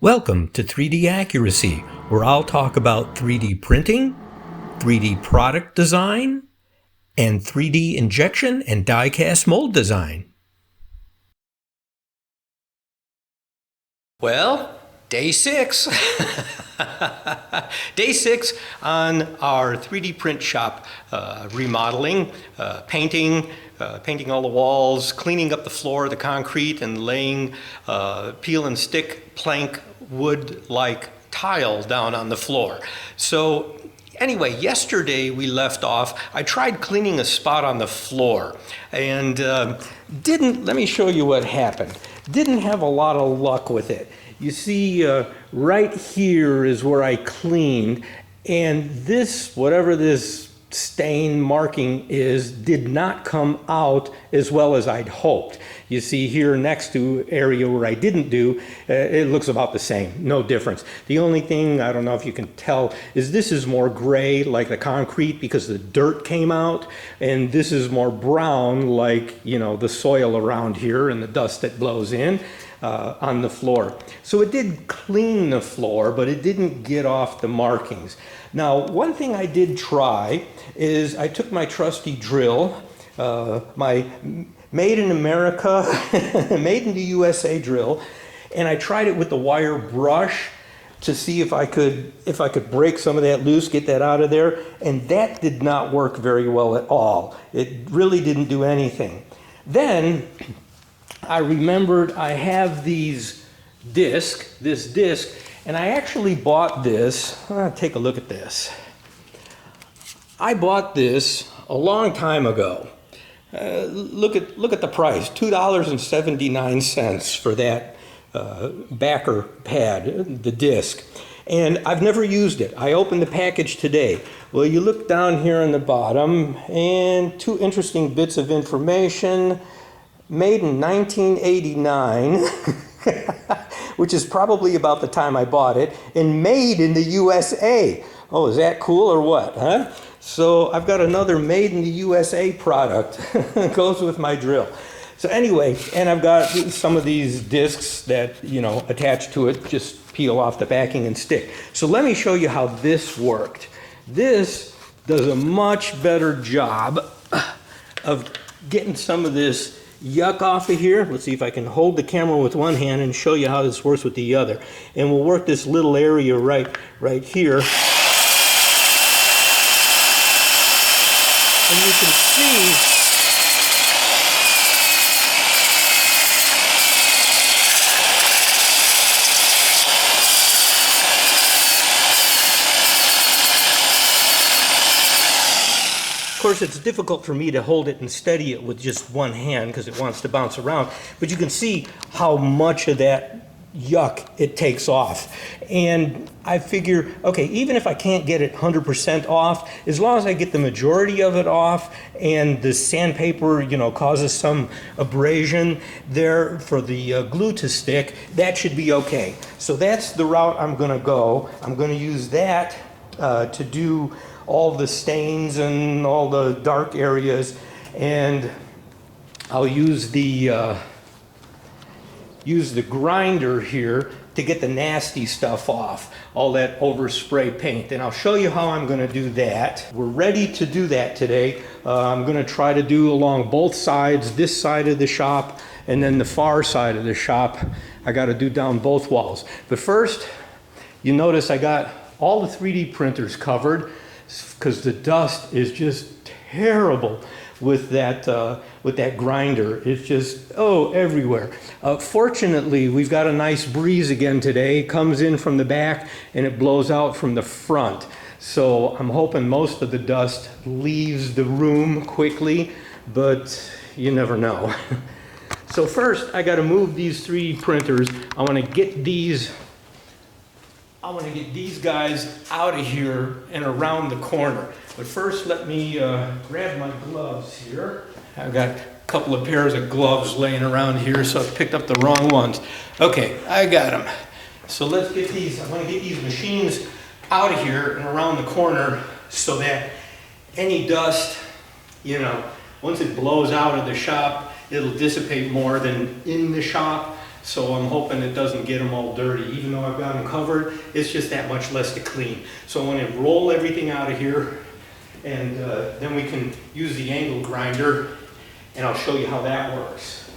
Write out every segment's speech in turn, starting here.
Welcome to 3D Accuracy, where I'll talk about 3D printing, 3D product design, and 3D injection and die-cast mold design. Well, day 6. Day 6 on our 3D print shop remodeling, painting all the walls, cleaning up the floor, the concrete, and laying peel and stick plank wood-like tile down on the floor. So anyway, yesterday we left off. I tried cleaning a spot on the floor and let me show you what happened. Didn't have a lot of luck with it. You see, right here is where I cleaned, and this, whatever this stain marking is, did not come out as well as I'd hoped. You see here next to area where I didn't do, it looks about the same, no difference. The only thing, I don't know if you can tell, is this is more gray like the concrete because the dirt came out, and this is more brown like, you know, the soil around here and the dust that blows in on the floor. So it did clean the floor, but it didn't get off the markings. Now, one thing I did try is I took my trusty drill, my made in America, made in the USA drill, and I tried it with the wire brush to see if I could break some of that loose, get that out of there, and that did not work very well at all. It really didn't do anything. Then I remembered I have this disc, and I actually bought this. Take a look at this. I bought this a long time ago. Look at the price, $2.79 for that backer pad, the disc. And I've never used it. I opened the package today. Well, you look down here on the bottom, and two interesting bits of information. Made in 1989, which is probably about the time I bought it, and made in the USA. Oh, is that cool or what, huh? So I've got another made in the USA product that goes with my drill. So anyway, and I've got some of these discs that, you know, attached to it, just peel off the backing and stick. So let me show you how this worked. This does a much better job of getting some of this yuck off of here. Let's see if I can hold the camera with one hand and show you how this works with the other. And we'll work this little area right here. And you can see of course, it's difficult for me to hold it and steady it with just one hand because it wants to bounce around, but you can see how much of that yuck it takes off. And I figure, okay, even if I can't get it 100% off, as long as I get the majority of it off and the sandpaper, you know, causes some abrasion there for the glue to stick, that should be okay. So that's the route I'm going to go. I'm going to use that to do all the stains and all the dark areas, and I'll use the grinder here to get the nasty stuff off, all that overspray paint. And I'll show you how I'm going to do that. We're ready to do that today. I'm going to try to do along both sides, this side of the shop and then the far side of the shop. I got to do down both walls. But first, you notice I got all the 3D printers covered, because the dust is just terrible with that grinder. It's just, everywhere. Fortunately, we've got a nice breeze again today. It comes in from the back and it blows out from the front. So I'm hoping most of the dust leaves the room quickly, but you never know. So first, I got to move these 3D printers. I want to get these guys out of here and around the corner. But first, let me grab my gloves here. I've got a couple of pairs of gloves laying around here, so I picked up the wrong ones. Okay, I got them. So let's get these, I want to get these machines out of here and around the corner so that any dust, you know, once it blows out of the shop, it'll dissipate more than in the shop. So I'm hoping it doesn't get them all dirty. Even though I've got them covered, it's just that much less to clean. So I'm going to roll everything out of here, and then we can use the angle grinder, and I'll show you how that works.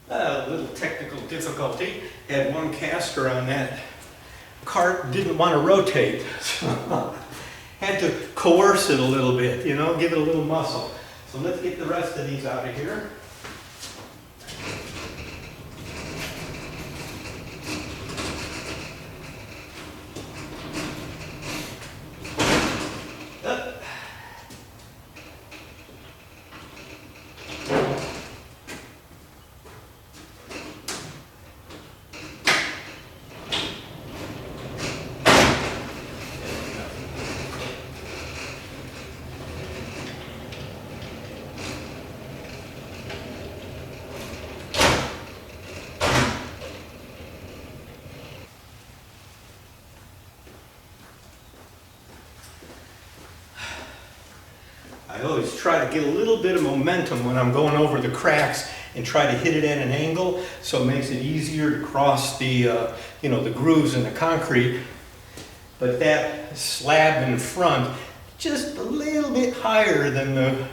A little technical difficulty. Had one caster on that cart, didn't want to rotate. So had to coerce it a little bit, you know, give it a little muscle. So let's get the rest of these out of here. I always try to get a little bit of momentum when I'm going over the cracks and try to hit it at an angle, so it makes it easier to cross the, you know, the grooves in the concrete. But that slab in front, just a little bit higher than the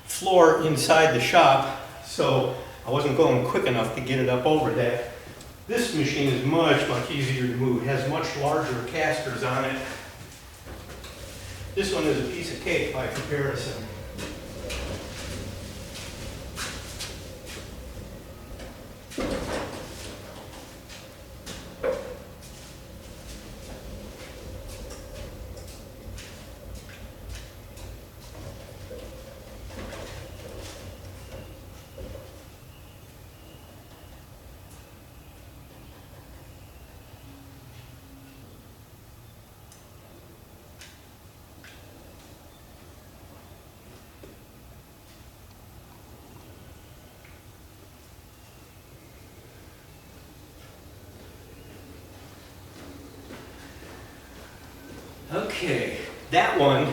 floor inside the shop, so I wasn't going quick enough to get it up over that. This machine is much, much easier to move. It has much larger casters on it. This one is a piece of cake by comparison. Okay, that one,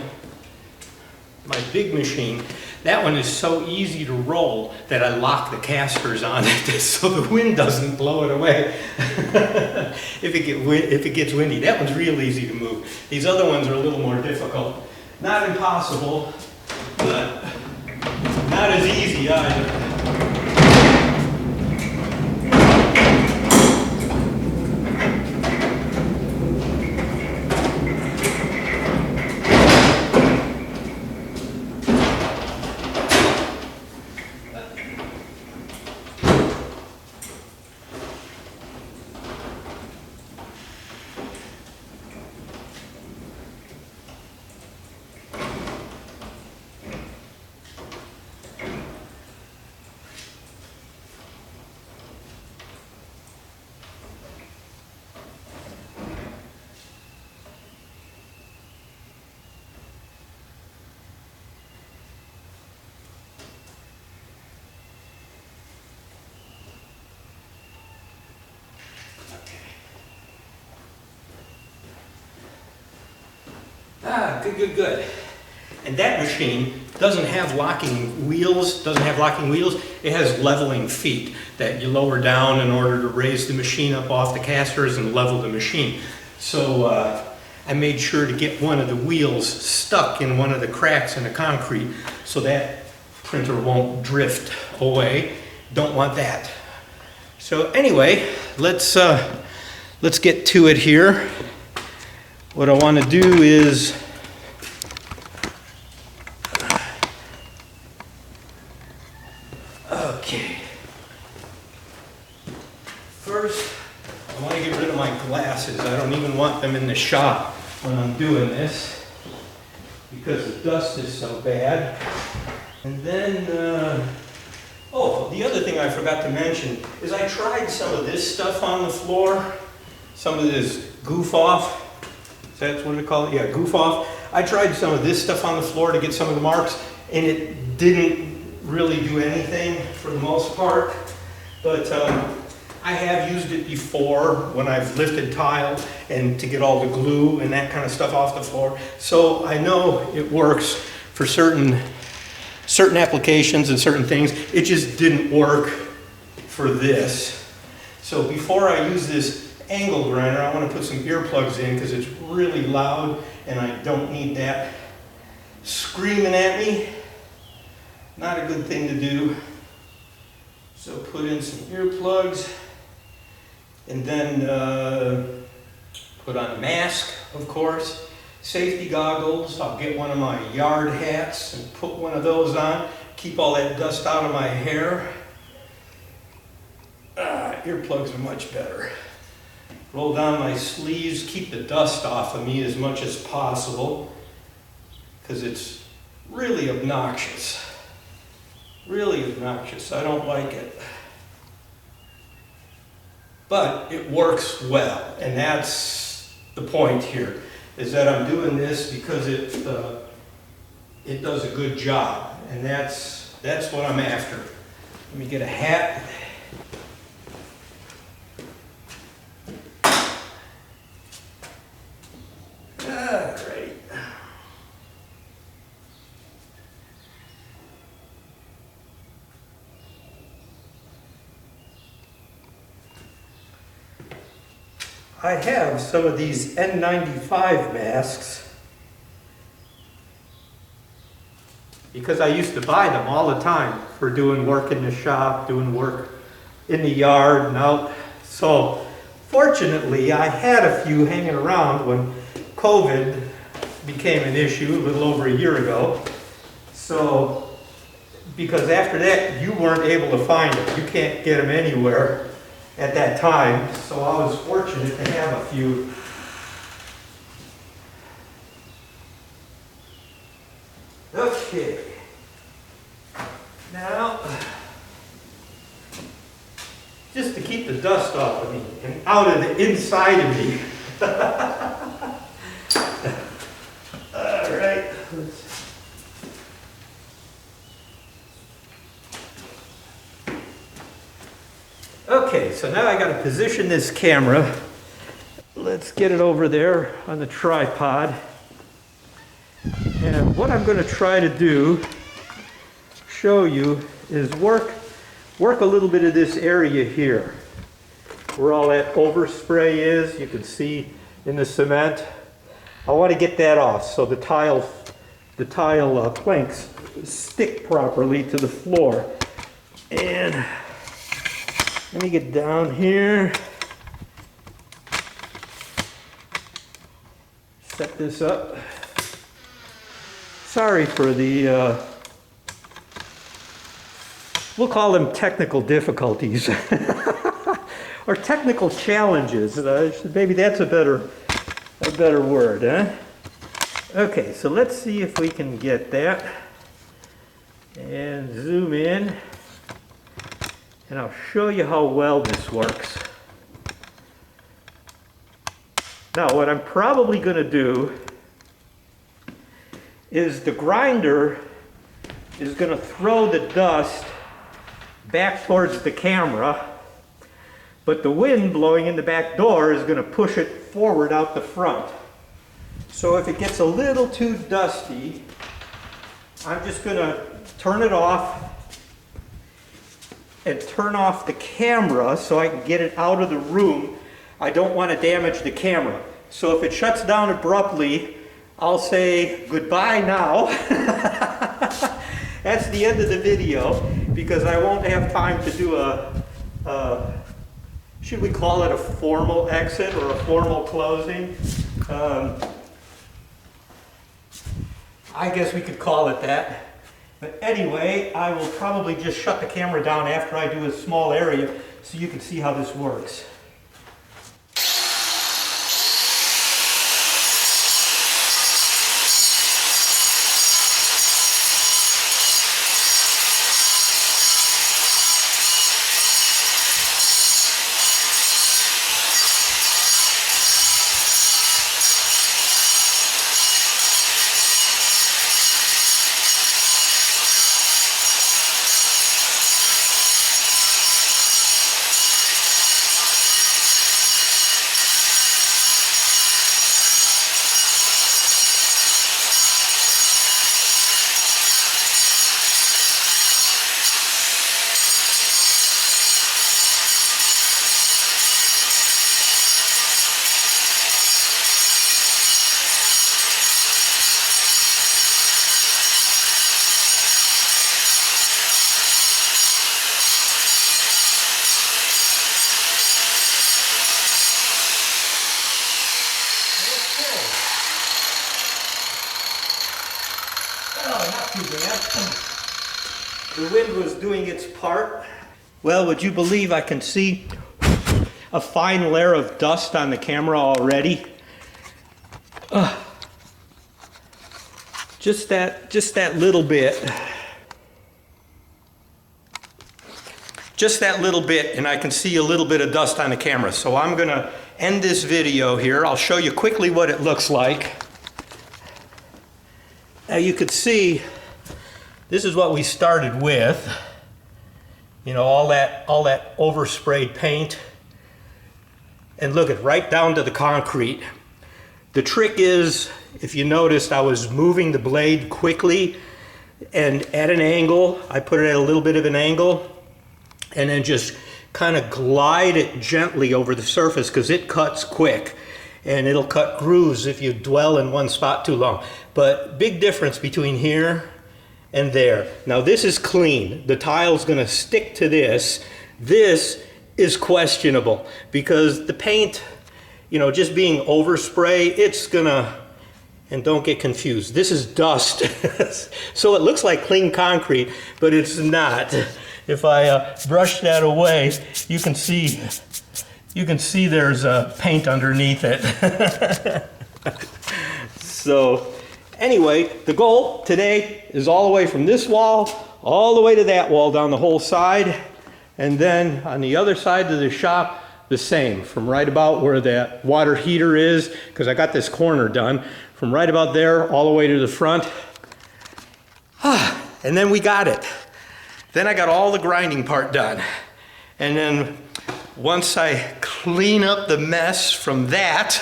my big machine, that one is so easy to roll that I lock the casters on it so the wind doesn't blow it away if it gets windy. That one's real easy to move. These other ones are a little more difficult. Not impossible, but not as easy either. Ah, good. And that machine doesn't have locking wheels, It has leveling feet that you lower down in order to raise the machine up off the casters and level the machine. So I made sure to get one of the wheels stuck in one of the cracks in the concrete so that printer won't drift away. Don't want that. So anyway, let's get to it here. What I want to do is first I want to get I don't even want them in the shop when I'm doing this because the dust is so bad. And then, oh, the other thing I forgot to mention is I tried some of this stuff on the floor, some of this goof off. Is that what they call it? Yeah, goof off. I tried some of this stuff on the floor to get some of the marks, and it didn't really do anything for the most part. But I have used it before when I've lifted tile and to get all the glue and that kind of stuff off the floor. So I know it works for certain applications and certain things. It just didn't work for this. So before I use this angle grinder, I want to put some earplugs in because it's really loud and I don't need that screaming at me. Not a good thing to do. So put in some earplugs and then put on a mask, of course. Safety goggles. I'll get one of my yard hats and put one of those on. Keep all that dust out of my hair. Earplugs are much better. Roll down my sleeves, keep the dust off of me as much as possible because it's really obnoxious. Really obnoxious. I don't like it. But it works well, and that's the point here, is that I'm doing this because it does a good job, and that's what I'm after. Let me get a hat. Alright. I have some of these N95 masks because I used to buy them all the time for doing work in the shop, doing work in the yard and out. So fortunately, I had a few hanging around when COVID became an issue a little over a year ago. So, because after that, you weren't able to find them. You can't get them anywhere at that time. So I was fortunate to have a few. Okay. Now, just to keep the dust off of me and out of the inside of me. All right. Okay, so now I got to position this camera. Let's get it over there on the tripod. And what I'm going to try to do, show you, is work a little bit of this area here, where all that overspray is. You can see in the cement. I want to get that off so the tile planks stick properly to the floor. And let me get down here. Set this up. Sorry for the, we'll call them technical difficulties. Or technical challenges. Maybe that's a better word, huh? Okay, so let's see if we can get that. And zoom in. And I'll show you how well this works. Now, what I'm probably going to do is the grinder is going to throw the dust back towards the camera, but the wind blowing in the back door is going to push it forward out the front. So if it gets a little too dusty, I'm just going to turn it off and turn off the camera so I can get it out of the room. I don't want to damage the camera. So if it shuts down abruptly, I'll say goodbye now. That's the end of the video because I won't have time to do should we call it a formal exit or a formal closing? I guess we could call it that. But anyway, I will probably just shut the camera down after I do a small area so you can see how this works. not too bad. The wind was doing its part. Well, would you believe I can see a fine layer of dust on the camera already? Just that little bit. Just that little bit, and I can see a little bit of dust on the camera. So I'm gonna end this video here. I'll show you quickly what it looks like. Now you could see, this is what we started with. You know, all that oversprayed paint. And look at right down to the concrete. The trick is, if you noticed, I was moving the blade quickly and at an angle. I put it at a little bit of an angle and then just kind of glide it gently over the surface because it cuts quick and it'll cut grooves if you dwell in one spot too long. But big difference between here and there. Now this is clean. The tile's going to stick to this. This is questionable because the paint, you know, just being overspray, it's gonna, and don't get confused, this is dust. So it looks like clean concrete, but it's not. If I brush that away, you can see there's paint underneath it. So anyway, the goal today is all the way from this wall all the way to that wall down the whole side, and then on the other side of the shop the same, from right about where that water heater is, because I got this corner done, from right about there all the way to the front. And then we got it. Then I got all the grinding part done. And then once I clean up the mess from that,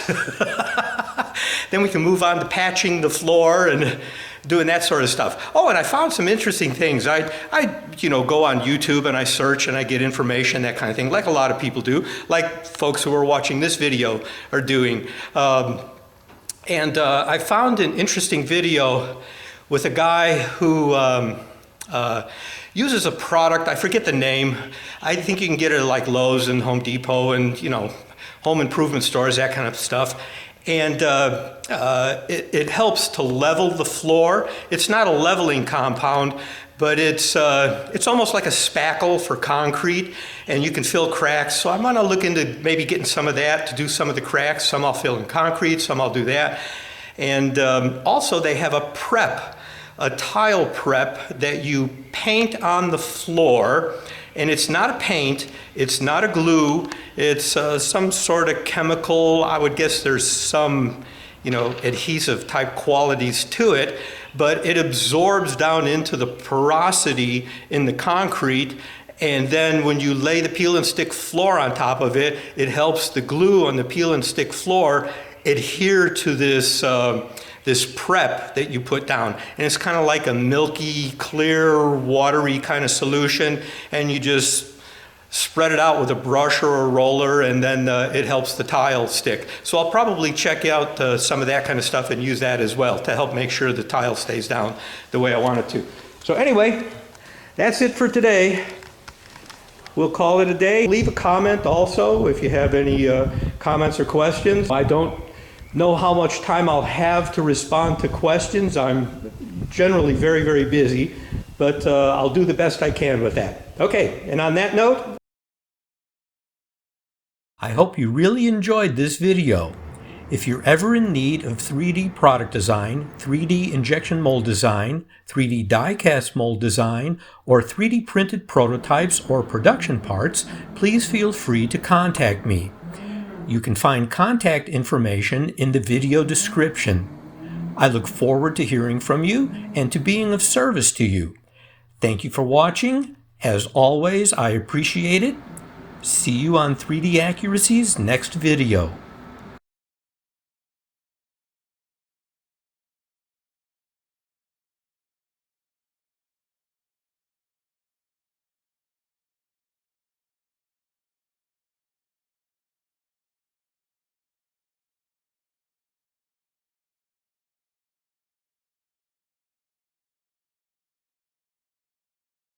then we can move on to patching the floor and doing that sort of stuff. Oh, and I found some interesting things. I you know, go on YouTube and I search and I get information, that kind of thing, like a lot of people do, like folks who are watching this video are doing. I found an interesting video with a guy who uses a product, I forget the name. I think you can get it at like Lowe's and Home Depot and, you know, home improvement stores, that kind of stuff. And it helps to level the floor. It's not a leveling compound, but it's almost like a spackle for concrete, and you can fill cracks. So I'm gonna look into maybe getting some of that to do some of the cracks. Some I'll fill in concrete, some I'll do that. And also they have a prep, a tile prep that you paint on the floor. And it's not a paint, it's not a glue, it's some sort of chemical. I would guess there's some, you know, adhesive type qualities to it, but it absorbs down into the porosity in the concrete. And then when you lay the peel and stick floor on top of it, it helps the glue on the peel and stick floor adhere to this this prep that you put down. And it's kind of like a milky, clear, watery kind of solution, and you just spread it out with a brush or a roller, and then it helps the tile stick. So I'll probably check out some of that kind of stuff and use that as well to help make sure the tile stays down the way I want it to. So anyway, that's it for today. We'll call it a day. Leave a comment also if you have any comments or questions. I don't know how much time I'll have to respond to questions. I'm generally very, very busy, but I'll do the best I can with that. Okay, and on that note, I hope you really enjoyed this video. If you're ever in need of 3D product design, 3D injection mold design, 3D die-cast mold design, or 3D printed prototypes or production parts, please feel free to contact me. You can find contact information in the video description. I look forward to hearing from you and to being of service to you. Thank you for watching. As always, I appreciate it. See you on 3D Accuracy's next video.